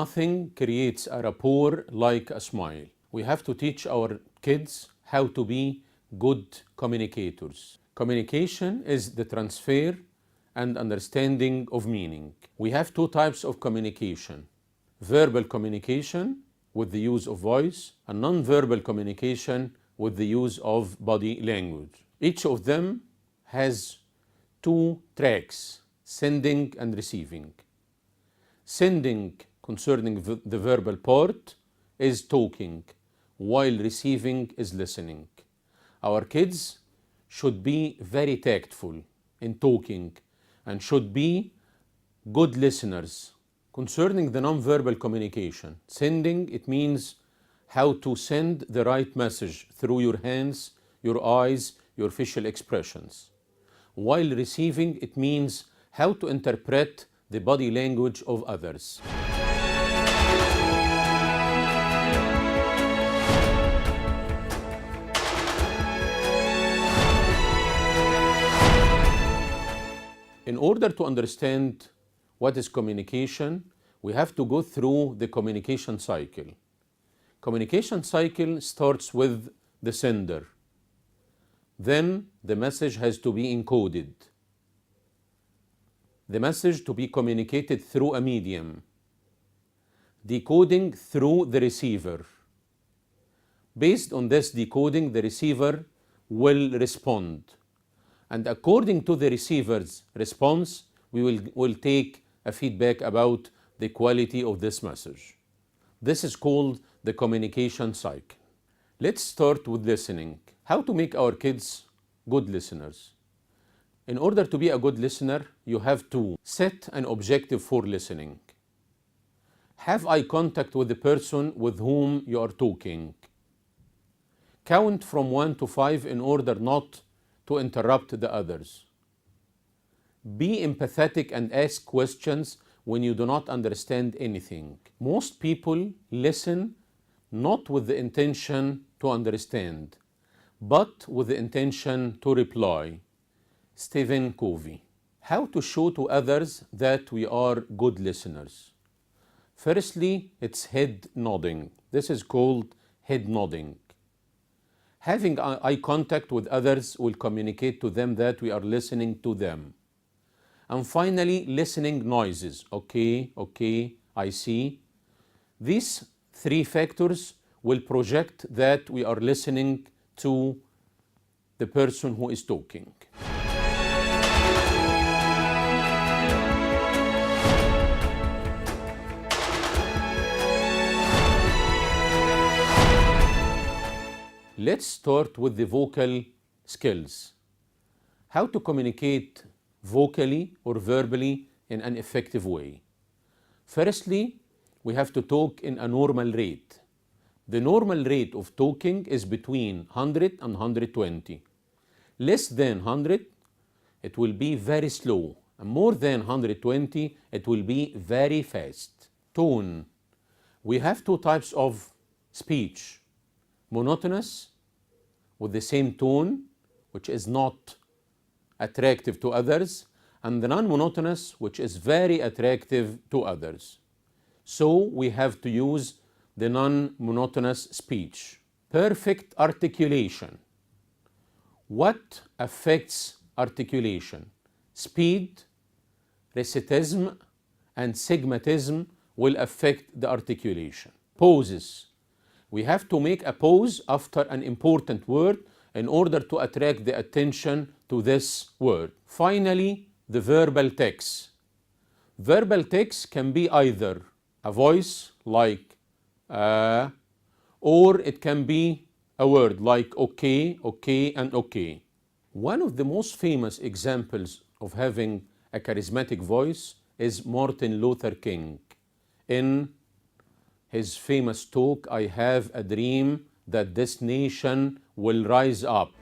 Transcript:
Nothing creates a rapport like a smile. We have to teach our kids how to be good communicators. Communication is the transfer and understanding of meaning. We have two types of communication: verbal communication with the use of voice, and non-verbal communication with the use of body language. Each of them has two tracks: sending and receiving. Sending, concerning the verbal part, is talking, while receiving is listening. Our kids should be very tactful in talking and should be good listeners. Concerning the non-verbal communication, sending, it means how to send the right message through your hands, your eyes, your facial expressions. While receiving, it means how to interpret the body language of others. In order to understand what is communication, we have to go through the communication cycle. Communication cycle starts with the sender. Then the message has to be encoded. The message to be communicated through a medium. Decoding through the receiver. Based on this decoding, the receiver will respond. And according to the receiver's response, we will take a feedback about the quality of this message. This is called the communication cycle. Let's start with listening. How to make our kids good listeners? In order to be a good listener, you have to set an objective for listening. Have eye contact with the person with whom you are talking. Count from 1 to 5 in order not to interrupt the others. Be empathetic and ask questions when you do not understand anything. Most people listen not with the intention to understand, but with the intention to reply. Stephen Covey. How to show to others that we are good listeners? Firstly, it's head nodding. This is called head nodding. Having eye contact with others will communicate to them that we are listening to them. And finally, listening noises. Okay, okay, I see. These three factors will project that we are listening to the person who is talking. Let's start with the vocal skills. How to communicate vocally or verbally in an effective way. Firstly, we have to talk in a normal rate. The normal rate of talking is between 100 and 120. Less than 100, it will be very slow. And more than 120, it will be very fast. Tone. We have two types of speech. Monotonous, with the same tone, which is not attractive to others, and the non-monotonous, which is very attractive to others. So we have to use the non-monotonous speech. Perfect articulation. What affects articulation? Speed, recitism, and sigmatism will affect the articulation. Pauses. We have to make a pause after an important word in order to attract the attention to this word. Finally, the verbal text. Verbal text can be either a voice like or it can be a word like okay, okay, and okay. One of the most famous examples of having a charismatic voice is Martin Luther King. In his famous talk, I have a dream that this nation will rise up.